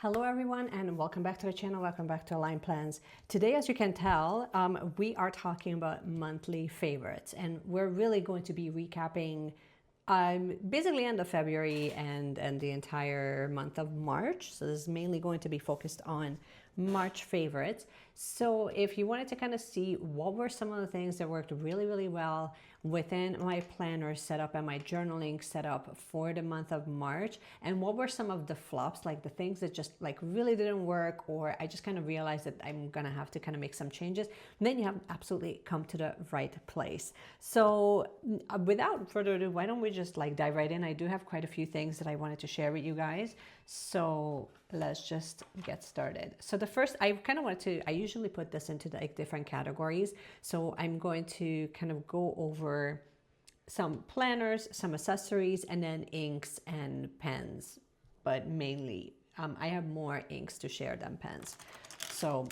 Hello everyone and welcome back to the channel, welcome back to Align Plans. Today, as you can tell, we are talking about monthly favorites, and we're really going to be recapping basically end of February and the entire month of March. So this is mainly going to be focused on March favorites. So if you wanted to kind of see what were some of the things that worked really well within my planner setup and my journaling setup for the month of March, and what were some of the flops, like the things that just like really didn't work, or I just kind of realized that I'm gonna have to kind of make some changes, then you have absolutely come to the right place. So without further ado, why don't we just like dive right in? I do have quite a few things that I wanted to share with you guys. So let's just get started. So the first, I kind of wanted to, I usually put this into like different categories. So I'm going to kind of go over some planners, some accessories, and then inks and pens. But mainly, I have more inks to share than pens. So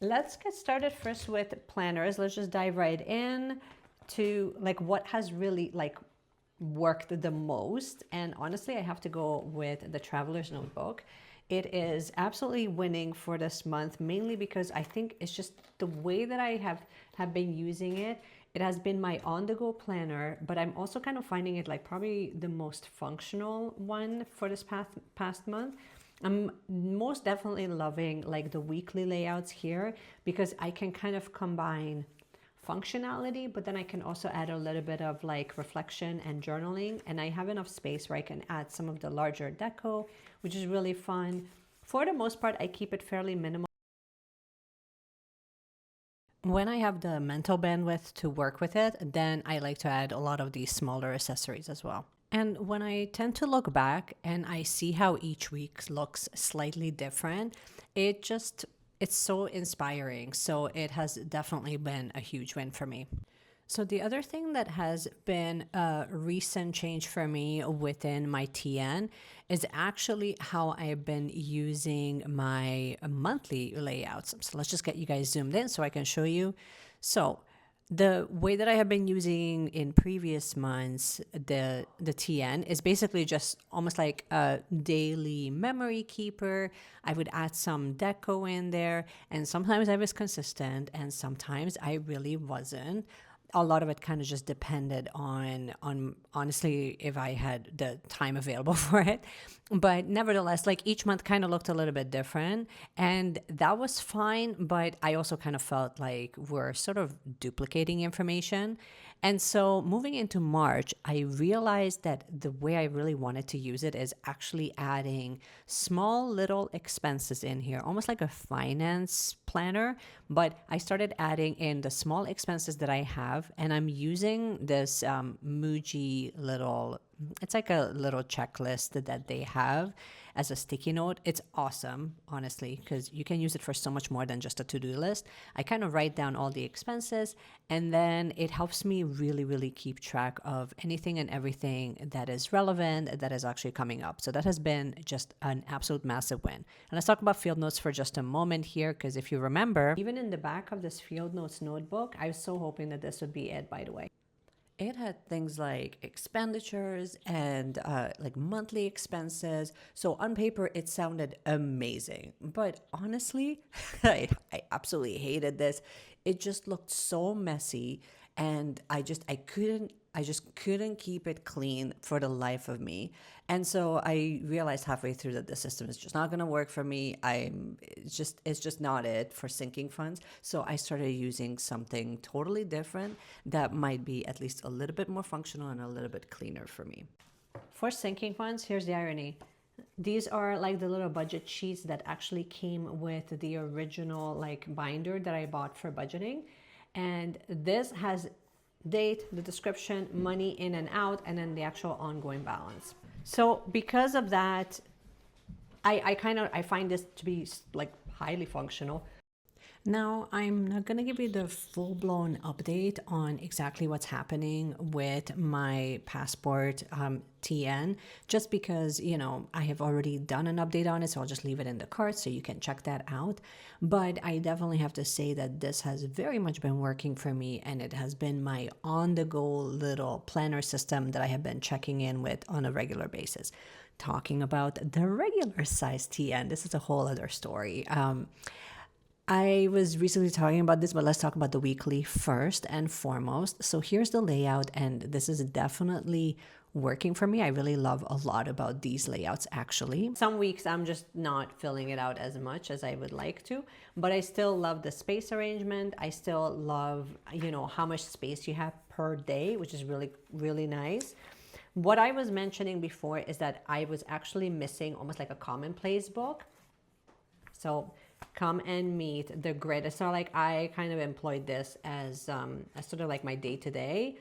let's get started first with planners. Let's just dive right in to like what has really like worked the most. And honestly, I have to go with the Traveler's Notebook. It is absolutely winning for this month, mainly because I think it's just the way that I have been using it. It has been my on-the-go planner, but I'm also kind of finding it like probably the most functional one for this past month. I'm most definitely loving like the weekly layouts here because I can kind of combine functionality, but then I can also add a little bit of like reflection and journaling, and I have enough space where I can add some of the larger deco, which is really fun. For the most part, I keep it fairly minimal. When I have the mental bandwidth to work with it, then I like to add a lot of these smaller accessories as well. And when I tend to look back and I see how each week looks slightly different, it's so inspiring. So it has definitely been a huge win for me. So the other thing that has been a recent change for me within my TN is actually how I've been using my monthly layouts. So let's just get you guys zoomed in so I can show you. So the way that I have been using in previous months, the TN is basically just almost like a daily memory keeper. I would add some deco in there, and sometimes I was consistent and sometimes I really wasn't. A lot of it kind of just depended on honestly if I had the time available for it. But nevertheless, like each month kind of looked a little bit different, and that was fine. But I also kind of felt like we're sort of duplicating information. And so moving into March, I realized that the way I really wanted to use it is actually adding small little expenses in here, almost like a finance planner. But I started adding in the small expenses that I have, and I'm using this Muji little, it's like a little checklist that they have as a sticky note. It's awesome, honestly, because you can use it for so much more than just a to-do list. I kind of write down all the expenses, and then it helps me really keep track of anything and everything that is relevant, that is actually coming up. So that has been just an absolute massive win. And let's talk about field notes for just a moment here, because if you remember, even in the back of this field notes notebook, I was so hoping that this would be it, by the way. It had things like expenditures and like monthly expenses. So on paper, it sounded amazing. But honestly, I absolutely hated this. It just looked so messy, and I just couldn't keep it clean for the life of me. And so I realized halfway through that the system is just not going to work for me. It's just not it for syncing funds. So I started using something totally different that might be at least a little bit more functional and a little bit cleaner for me. For syncing funds, here's the irony. These are like the little budget sheets that actually came with the original like binder that I bought for budgeting. And this has date, the description, money in and out, and then the actual ongoing balance. So because of that, I find this to be like highly functional. Now, I'm not going to give you the full-blown update on exactly what's happening with my passport TN, just because, you know, I have already done an update on it, so I'll just leave it in the cart so you can check that out. But I definitely have to say that this has very much been working for me, and it has been my on-the-go little planner system that I have been checking in with on a regular basis. talking about the regular size TN. This is a whole other story. I was recently talking about this, but let's talk about the weekly first and foremost. So here's the layout, and this is definitely working for me. I really love a lot about these layouts, actually. Some weeks I'm just not filling it out as much as I would like to, but I still love the space arrangement. I still love, you know, how much space you have per day, which is really, really nice. What I was mentioning before is that I was actually missing almost like a commonplace book. So come and meet the grid. So like I kind of employed this as sort of like my day-to-day,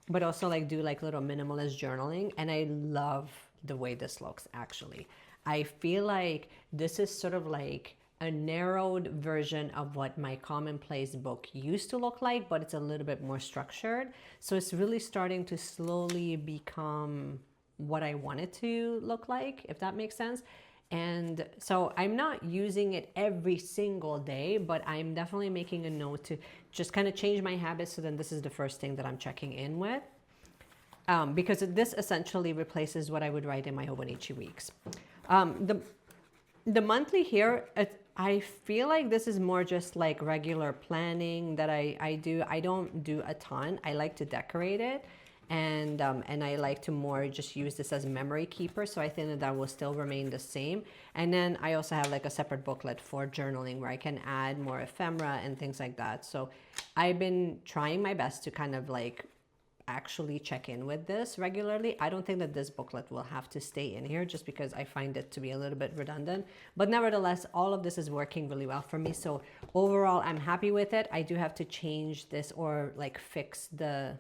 but also like do like little minimalist journaling. And I love the way this looks, actually. I feel like this is sort of like a narrowed version of what my commonplace book used to look like, but it's a little bit more structured. So it's really starting to slowly become what I want it to look like, if that makes sense. And so I'm not using it every single day, but I'm definitely making a note to just kind of change my habits. So then this is the first thing that I'm checking in with, because this essentially replaces what I would write in my Hobonichi weeks. The monthly here, I feel like this is more just like regular planning that I do. I don't do a ton. I like to decorate it. And I like to more just use this as a memory keeper. So I think that that will still remain the same. And then I also have like a separate booklet for journaling where I can add more ephemera and things like that. So I've been trying my best to kind of like actually check in with this regularly. I don't think that this booklet will have to stay in here just because I find it to be a little bit redundant. But nevertheless, all of this is working really well for me. So overall, I'm happy with it. I do have to change this or like fix the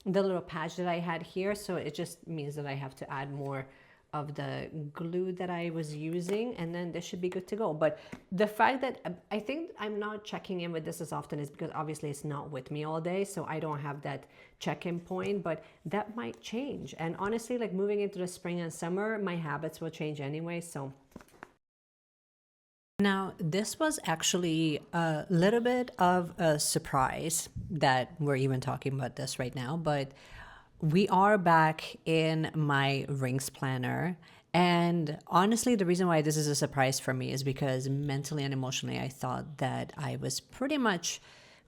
little patch that I had here. So it just means that I have to add more of the glue that I was using, and then this should be good to go. But the fact that I think I'm not checking in with this as often is because obviously it's not with me all day, so I don't have that check-in point, but that might change. And honestly, like moving into the spring and summer, my habits will change anyway, so. Now, this was actually a little bit of a surprise that we're even talking about this right now, but we are back in my rings planner. And honestly, the reason why this is a surprise for me is because mentally and emotionally, I thought that I was pretty much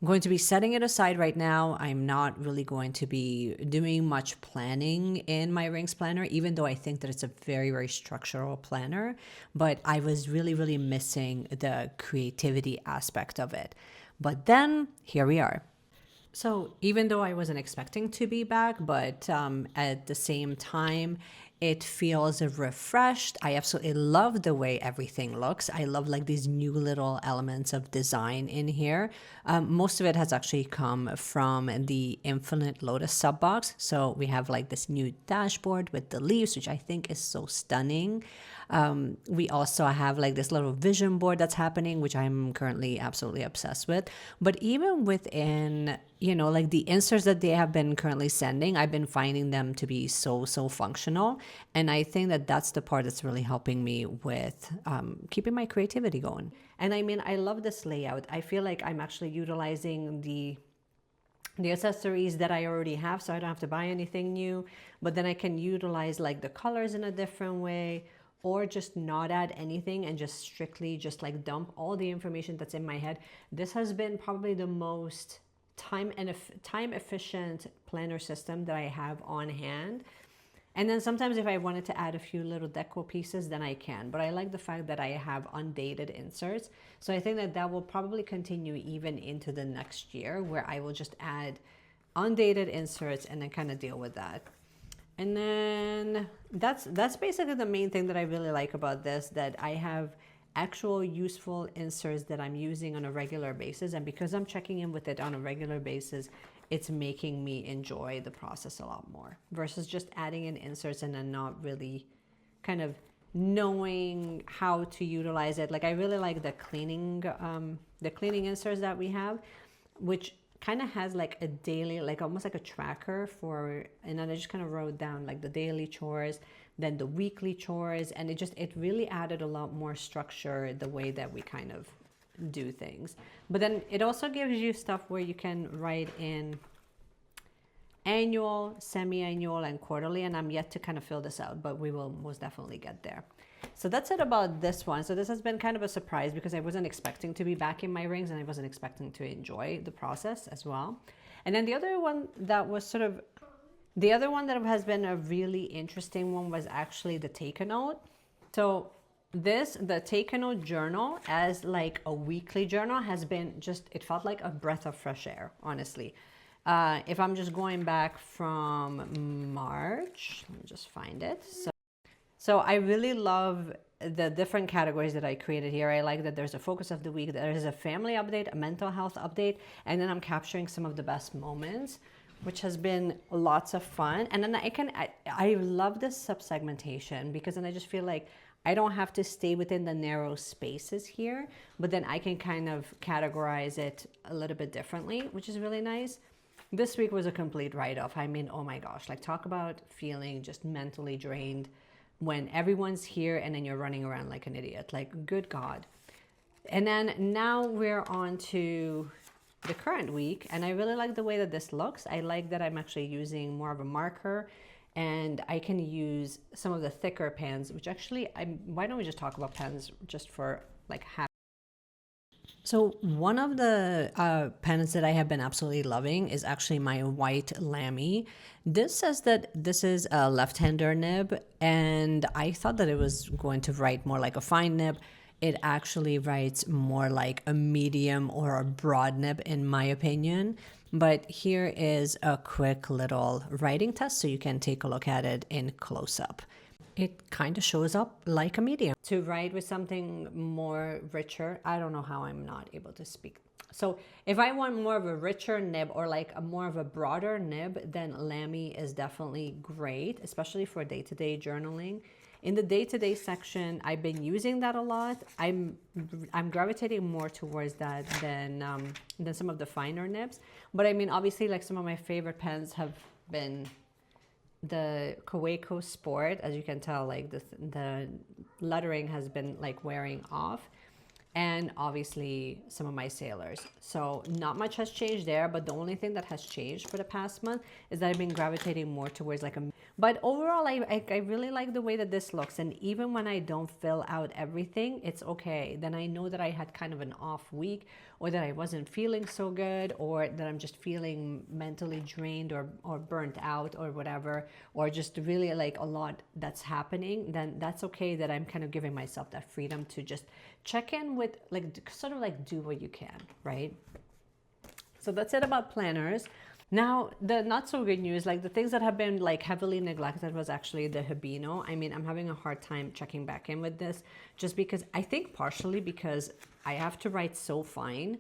going to be setting it aside right now. I'm not really going to be doing much planning in my rings planner, even though I think that it's a very, very structural planner. But I was really, really missing the creativity aspect of it. But then here we are. So even though I wasn't expecting to be back, but at the same time, it feels refreshed. I absolutely love the way everything looks. I love like these new little elements of design in here. Most of it has actually come from the Infinite Lotus sub box. So we have like this new dashboard with the leaves, which I think is so stunning. We also have like this little vision board that's happening, which I'm currently absolutely obsessed with. But even within, you know, like the inserts that they have been currently sending, I've been finding them to be so functional. And I think that that's the part that's really helping me with keeping my creativity going. And I mean, I love this layout. I feel like I'm actually utilizing the accessories that I already have, so I don't have to buy anything new, but then I can utilize like the colors in a different way, or just not add anything and just strictly just like dump all the information that's in my head. This has been probably the most time efficient planner system that I have on hand. And then sometimes if I wanted to add a few little deco pieces, then I can. But I like the fact that I have undated inserts. So I think that that will probably continue even into the next year, where I will just add undated inserts and then kind of deal with that. And then that's basically the main thing that I really like about this, that I have actual useful inserts that I'm using on a regular basis. And because I'm checking in with it on a regular basis, it's making me enjoy the process a lot more versus just adding in inserts and then not really kind of knowing how to utilize it. Like I really like the cleaning inserts that we have, which kind of has like a daily, like almost like a tracker for, and then I just kind of wrote down like the daily chores, then the weekly chores, and it really added a lot more structure the way that we kind of do things. But then it also gives you stuff where you can write in annual, semi-annual, and quarterly, and I'm yet to kind of fill this out, but we will most definitely get there. So that's it about this one. So this has been kind of a surprise because I wasn't expecting to be back in my rings, and I wasn't expecting to enjoy the process as well. And then the other one that was sort of, the other one that has been a really interesting one was actually the Take a Note. So the Take a Note journal as like a weekly journal has been just, it felt like a breath of fresh air, honestly. If I'm just going back from March, let me just find it. So I really love the different categories that I created here. I like that there's a focus of the week, there is a family update, a mental health update, and then I'm capturing some of the best moments, which has been lots of fun. And then I love this sub-segmentation because then I just feel like I don't have to stay within the narrow spaces here, but then I can kind of categorize it a little bit differently, which is really nice. This week was a complete write-off. I mean, oh my gosh, like talk about feeling just mentally drained when everyone's here and then you're running around like an idiot, like good God. And then now we're on to the current week, and I really like the way that this looks. I like that I'm actually using more of a marker, and I can use some of the thicker pens, which actually, why don't we just talk about pens just for like half. So one of the pens that I have been absolutely loving is actually my white Lamy. This says that this is a left-hander nib, and I thought that it was going to write more like a fine nib. It actually writes more like a medium or a broad nib in my opinion. But here is a quick little writing test so you can take a look at it in close-up. It kind of shows up like a medium. To write with something more richer, I don't know how I'm not able to speak. So if I want more of a richer nib or like a more of a broader nib, then Lamy is definitely great, especially for day-to-day journaling. In the day-to-day section, I've been using that a lot. I'm gravitating more towards that than some of the finer nibs. But I mean, obviously, like some of my favorite pens have been the Kaweco Sport. As you can tell, like the lettering has been like wearing off. And obviously some of my Sailors. So not much has changed there, but the only thing that has changed for the past month is that I've been gravitating more towards like a, but overall I really like the way that this looks. And even when I don't fill out everything, it's okay. Then I know that I had kind of an off week, or that I wasn't feeling so good, or that I'm just feeling mentally drained or burnt out or whatever, or just really like a lot that's happening, then that's okay, that I'm kind of giving myself that freedom to just check in with, like, sort of like do what you can, right? So that's it about planners. Now, the not so good news, like the things that have been like heavily neglected was actually the Habino. I mean, I'm having a hard time checking back in with this, just because I think partially because I have to write so fine,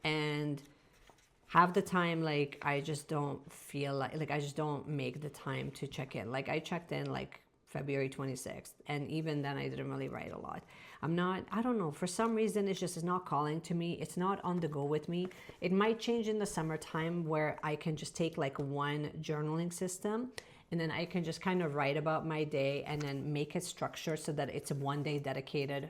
and half the time, like, I just don't feel like I just don't make the time to check in. Like I checked in like February 26th, and even then I didn't really write a lot. I don't know, for some reason it's not calling to me. It's not on the go with me. It might change in the summertime where I can just take like one journaling system, and then I can just kind of write about my day and then make it structured so that it's one day dedicated.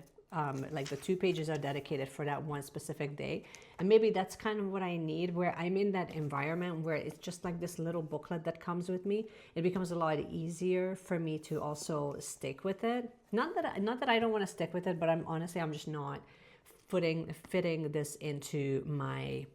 Like the 2 pages are dedicated for that one specific day. And maybe that's kind of what I need, where I'm in that environment where it's just like this little booklet that comes with me. It becomes a lot easier for me to also stick with it. Not that I don't want to stick with it, but I'm just not fitting this into my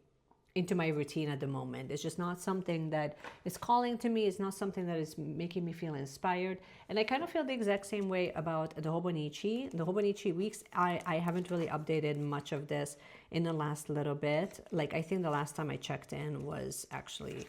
routine at the moment. It's just not something that is calling to me. It's not something that is making me feel inspired. And I kind of feel the exact same way about the Hobonichi. The Hobonichi weeks, I haven't really updated much of this in the last little bit. Like I think the last time I checked in was actually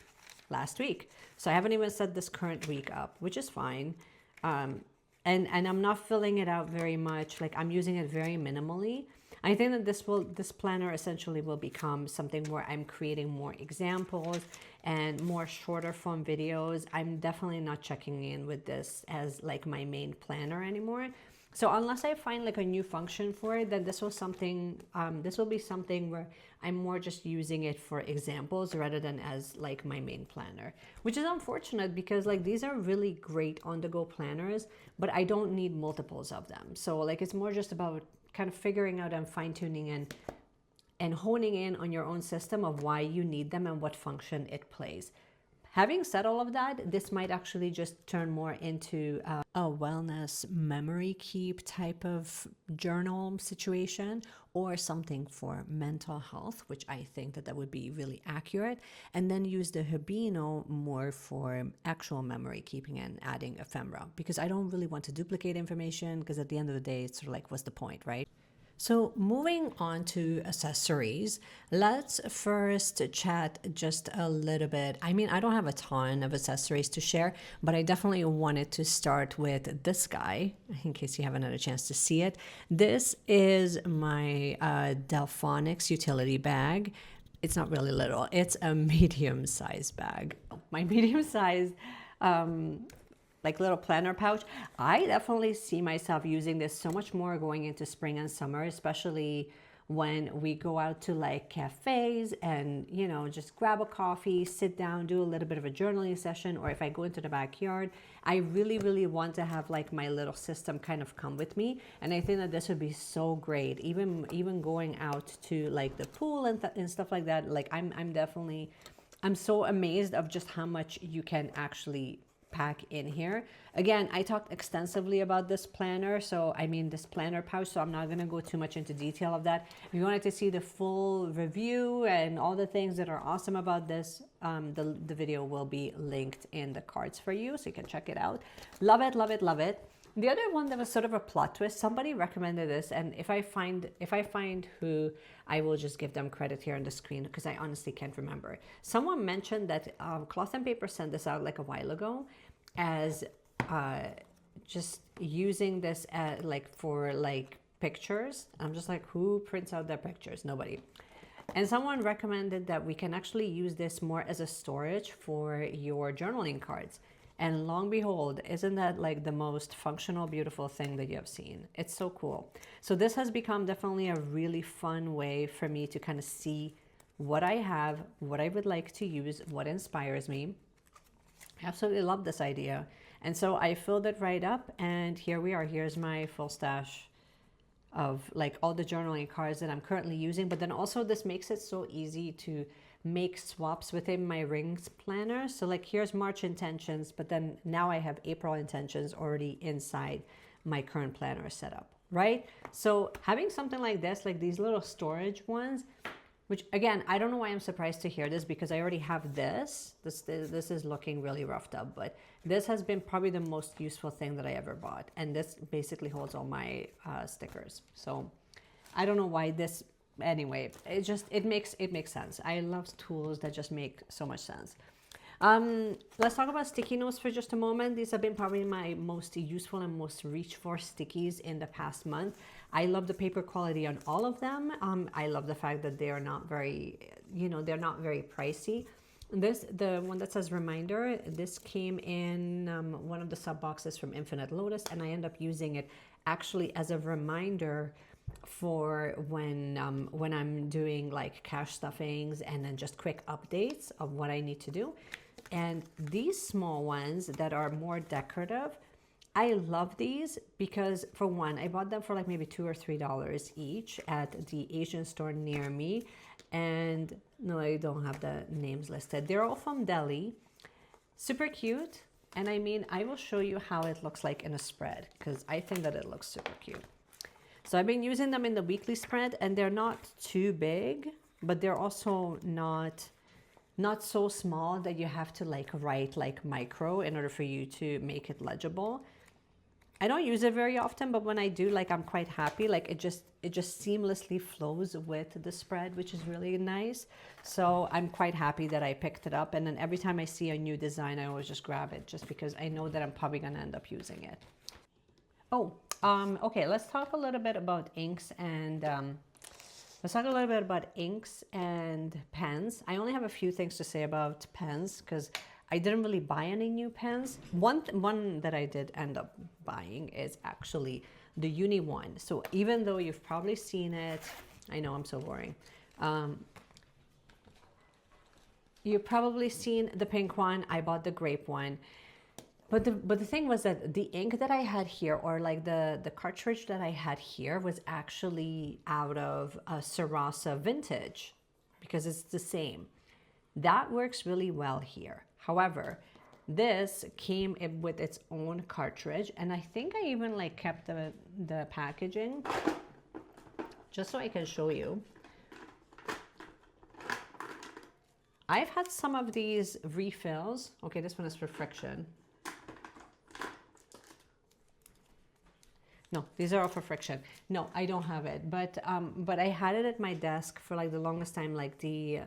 last week. So I haven't even set this current week up, which is fine. And I'm not filling it out very much. Like I'm using it very minimally. I think that this planner essentially will become something where I'm creating more examples and more shorter form videos. I'm definitely not checking in with this as like my main planner anymore. So unless I find like a new function for it, then this will be something where I'm more just using it for examples rather than as like my main planner, which is unfortunate because like these are really great on-the-go planners, but I don't need multiples of them. So like it's more just about kind of figuring out and fine-tuning and honing in on your own system of why you need them and what function it plays. Having said all of that, this might actually just turn more into a wellness memory keep type of journal situation, or something for mental health, which I think that would be really accurate. And then use the Habino more for actual memory keeping and adding ephemera, because I don't really want to duplicate information, because at the end of the day, it's sort of like, what's the point, right? So moving on to accessories, let's first chat just a little bit. I mean, I don't have a ton of accessories to share, but I definitely wanted to start with this guy, in case you haven't had a chance to see it. This is my Delphonics utility bag. It's not really little, it's a medium-sized bag. My medium-sized like little planner pouch. I definitely see myself using this so much more going into spring and summer, especially when we go out to like cafes and, you know, just grab a coffee, sit down, do a little bit of a journaling session, or if I go into the backyard, I really, really want to have like my little system kind of come with me. And I think that this would be so great, even going out to like the pool and stuff like that. Like I'm so amazed of just how much you can actually pack in here. Again, I talked extensively about this planner, so I mean this planner pouch, so I'm not going to go too much into detail of that. If you wanted to see the full review and all the things that are awesome about this, the video will be linked in the cards for you, so you can check it out. Love it, love it, love it. The other one that was sort of a plot twist, somebody recommended this, and if I find who, I will just give them credit here on the screen, because I honestly can't remember. Someone mentioned that Cloth and Paper sent this out like a while ago as just using this like for like pictures. I'm just like, who prints out their pictures? Nobody. And someone recommended that we can actually use this more as a storage for your journaling cards. And long behold, isn't that like the most functional, beautiful thing that you have seen? It's so cool. So this has become definitely a really fun way for me to kind of see what I have, what I would like to use, what inspires me. I absolutely love this idea. And so I filled it right up, and here we are. Here's my full stash of like all the journaling cards that I'm currently using. But then also this makes it so easy to make swaps within my rings planner. So like here's March intentions, but then now I have April intentions already inside my current planner setup, right? So having something like this, like these little storage ones, which again, I don't know why I'm surprised to hear this, because I already have this. This is looking really roughed up, but this has been probably the most useful thing that I ever bought. And this basically holds all my stickers. So I don't know why this, anyway, it makes sense. I love tools that just make so much sense. Let's talk about sticky notes for just a moment. These have been probably my most useful and most reach for stickies in the past month. I love the paper quality on all of them. I love the fact that they are not very, they're not very pricey. The one that says reminder, this came in one of the sub boxes from Infinite Lotus, and I end up using it actually as a reminder for when I'm doing like cash stuffings and then just quick updates of what I need to do. And these small ones that are more decorative, I love these because, for one, I bought them for like maybe $2 or $3 each at the Asian store near me. And no, I don't have the names listed. They're all from Delhi. Super cute. And I mean, I will show you how it looks like in a spread, because I think that it looks super cute. So I've been using them in the weekly spread, and they're not too big, but they're also not so small that you have to like write like micro in order for you to make it legible. I don't use it very often, but when I do, like, I'm quite happy. Like it just seamlessly flows with the spread, which is really nice. So I'm quite happy that I picked it up. And then every time I see a new design, I always just grab it, just because I know that I'm probably gonna end up using it. Oh, okay, let's talk a little bit about inks and pens. I only have a few things to say about pens because I didn't really buy any new pens. One that I did end up buying is actually the Uni one. So even though you've probably seen it, I know I'm so boring. You've probably seen the pink one. I bought the grape one. But the thing was that the ink that I had here, or like the cartridge that I had here, was actually out of a Sarasa vintage, because it's the same. That works really well here. However, this came with its own cartridge, and I think I even like kept the packaging just so I can show you. I've had some of these refills. Okay, this one is for friction. No, these are all for friction. No, I don't have it, but I had it at my desk for like the longest time, like the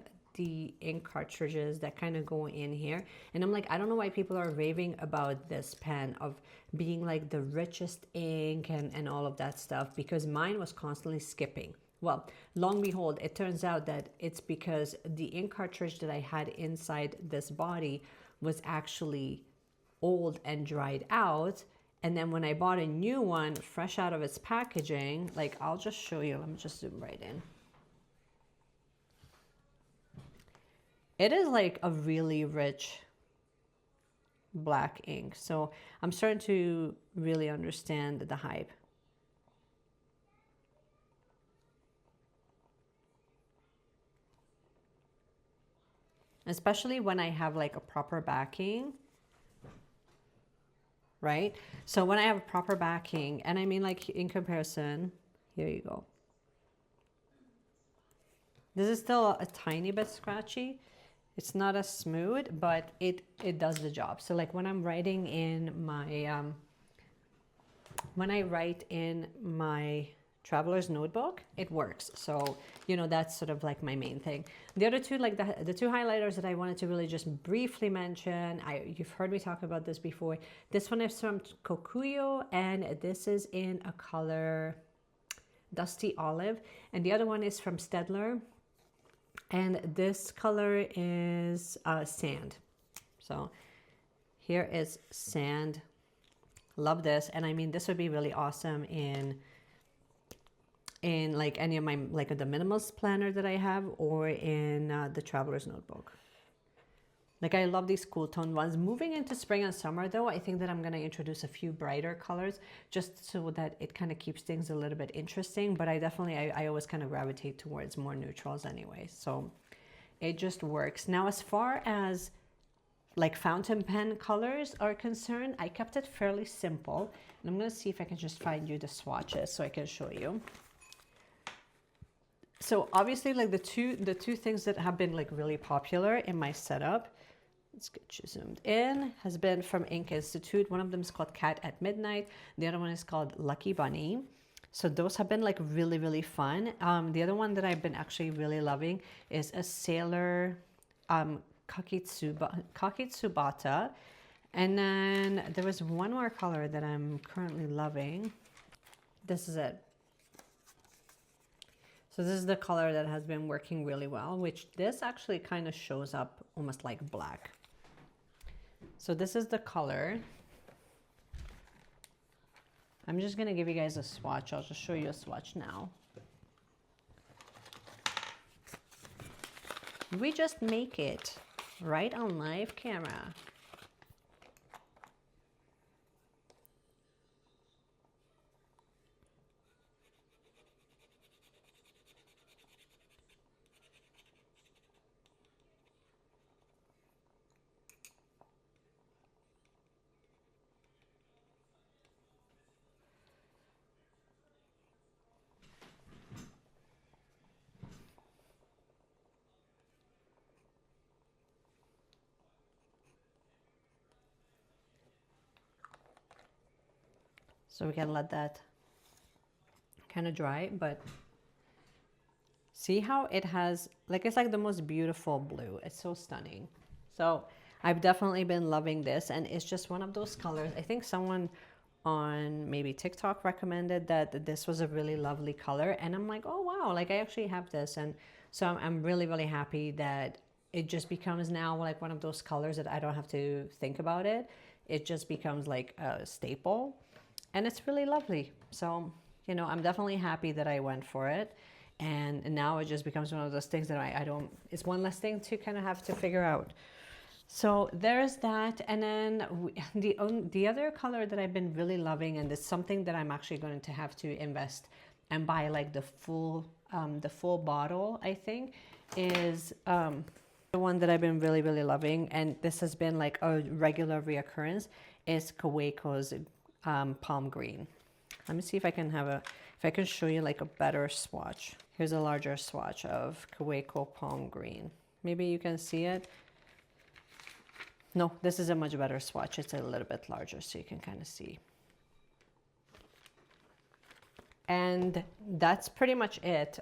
ink cartridges that kind of go in here, and I'm like, I don't know why people are raving about this pen of being like the richest ink and all of that stuff, because mine was constantly skipping. Well, long behold, it turns out that it's because the ink cartridge that I had inside this body was actually old and dried out. And then when I bought a new one, fresh out of its packaging, like I'll just show you, let me just zoom right in. It is like a really rich black ink. So I'm starting to really understand the hype. Especially when I have like a proper backing, right? So when I have a proper backing, and I mean like in comparison, here you go. This is still a tiny bit scratchy. It's not as smooth, but it does the job. So like when I'm writing in my, when I write in my traveler's notebook, it works. So, you know, that's sort of like my main thing. The other two, like the two highlighters that I wanted to really just briefly mention, you've heard me talk about this before. This one is from Kokuyo, and this is in a color Dusty Olive. And the other one is from Stedler, and this color is Sand. So here is Sand. Love this. And I mean, this would be really awesome in like any of my, like the minimalist planner that I have, or in the traveler's notebook. Like I love these cool tone ones. Moving into spring and summer though, I think that I'm going to introduce a few brighter colors just so that it kind of keeps things a little bit interesting. But I definitely, I always kind of gravitate towards more neutrals anyway. So it just works. Now, as far as like fountain pen colors are concerned, I kept it fairly simple. And I'm going to see if I can just find you the swatches so I can show you. So obviously, like the two things that have been like really popular in my setup, let's get you zoomed in, has been from Ink Institute. One of them is called Cat at Midnight. The other one is called Lucky Bunny. So those have been like really, really fun. The other one that I've been actually really loving is a Sailor Kakitsubata. And then there was one more color that I'm currently loving. This is it. So this is the color that has been working really well, which this actually kind of shows up almost like black. So this is the color. I'm just going to give you guys a swatch. I'll just show you a swatch now. We just make it right on live camera. So we can let that kind of dry, but see how it has, like, it's like the most beautiful blue. It's so stunning. So I've definitely been loving this, and it's just one of those colors. I think someone on maybe TikTok recommended that this was a really lovely color, and I'm like, oh wow, like I actually have this. And so I'm really, really happy that it just becomes now like one of those colors that I don't have to think about it. It just becomes like a staple. And it's really lovely. So, you know, I'm definitely happy that I went for it. And now it just becomes one of those things that I don't, it's one less thing to kind of have to figure out. So there's that. And then the other color that I've been really loving, and it's something that I'm actually going to have to invest and buy like the full bottle, I think, is The one that I've been really, really loving, and this has been like a regular reoccurrence, is Kaweiko's palm green. Let me see if I can show you like a better swatch. Here's a larger swatch of Kaweiko palm green. Maybe you can see it. No, this is a much better swatch. It's a little bit larger so you can kind of see. And that's pretty much it.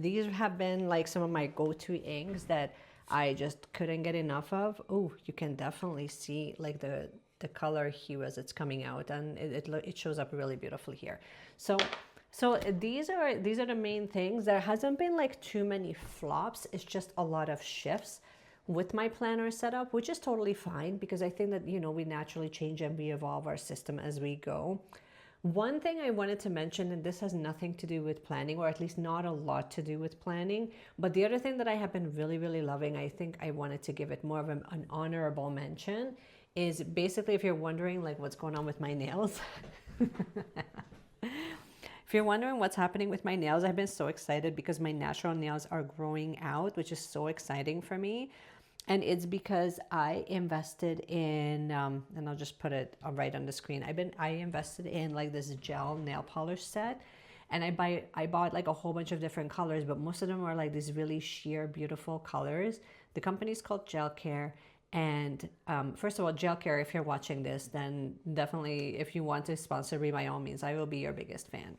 These have been like some of my go-to inks that I just couldn't get enough of. Oh, you can definitely see like the color hue as it's coming out, and it shows up really beautifully here. So these are the main things. There hasn't been like too many flops. It's just a lot of shifts with my planner setup, which is totally fine because I think that, you know, we naturally change and we evolve our system as we go. One thing I wanted to mention, and this has nothing to do with planning, or at least not a lot to do with planning, but the other thing that I have been really, really loving, I think I wanted to give it more of an honorable mention, is basically if you're wondering like what's going on with my nails. If you're wondering what's happening with my nails, I've been so excited because my natural nails are growing out, which is so exciting for me. And it's because I invested in, and I'll just put it right on the screen. I invested in like this gel nail polish set, and I bought like a whole bunch of different colors, but most of them are like these really sheer, beautiful colors. The company is called Gel Care. And first of all, Gel Care, if you're watching this, then definitely if you want to sponsor me, by all means, I will be your biggest fan.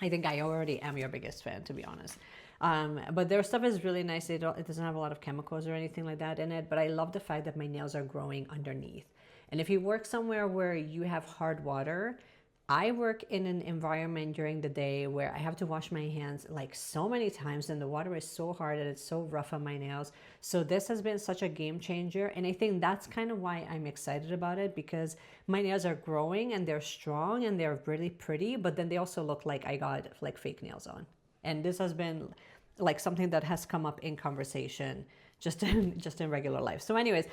I think I already am your biggest fan, to be honest. But their stuff is really nice. It doesn't have a lot of chemicals or anything like that in it, but I love the fact that my nails are growing underneath. And if you work somewhere where you have hard water, I work in an environment during the day where I have to wash my hands like so many times, and the water is so hard and it's so rough on my nails. So this has been such a game changer, and I think that's kind of why I'm excited about it, because my nails are growing and they're strong and they're really pretty, but then they also look like I got like fake nails on. And this has been like something that has come up in conversation just in regular life. So anyways,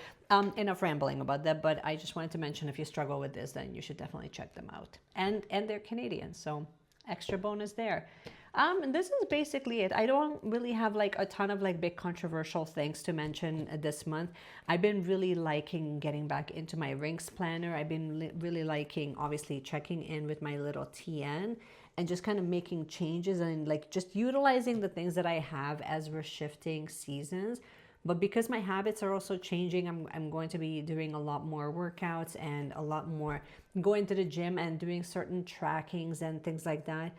enough rambling about that, but I just wanted to mention if you struggle with this, then you should definitely check them out. And they're Canadian, so extra bonus there. And this is basically it. I don't really have like a ton of like big controversial things to mention this month. I've been really liking getting back into my rings planner. I've been really liking obviously checking in with my little TN and just kind of making changes and like just utilizing the things that I have as we're shifting seasons. But because my habits are also changing, I'm going to be doing a lot more workouts and a lot more going to the gym and doing certain trackings and things like that.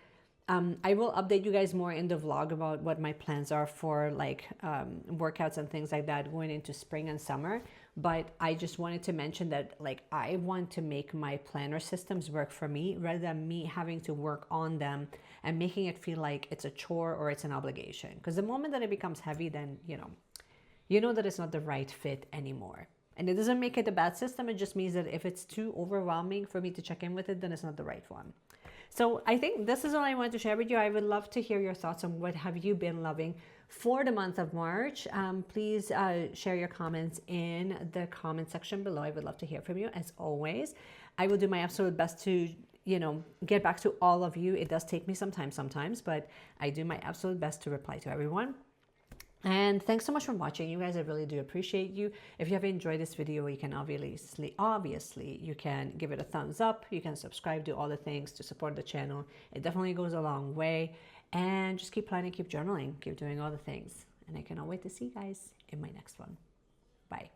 I will update you guys more in the vlog about what my plans are for like workouts and things like that going into spring and summer. But I just wanted to mention that like I want to make my planner systems work for me rather than me having to work on them and making it feel like it's a chore or it's an obligation. Because the moment that it becomes heavy, then you know that it's not the right fit anymore. And it doesn't make it a bad system. It just means that if it's too overwhelming for me to check in with it, then it's not the right one. So I think this is all I wanted to share with you. I would love to hear your thoughts on what have you been loving for the month of March. Please share your comments in the comment section below. I would love to hear from you as always. I will do my absolute best to get back to all of you. It does take me some time sometimes, but I do my absolute best to reply to everyone. And thanks so much for watching, you guys. I really do appreciate you. If you have enjoyed this video, you can obviously you can give it a thumbs up, you can subscribe, do all the things to support the channel. It definitely goes a long way. And just keep planning, keep journaling, keep doing all the things. And I cannot wait to see you guys in my next one. Bye.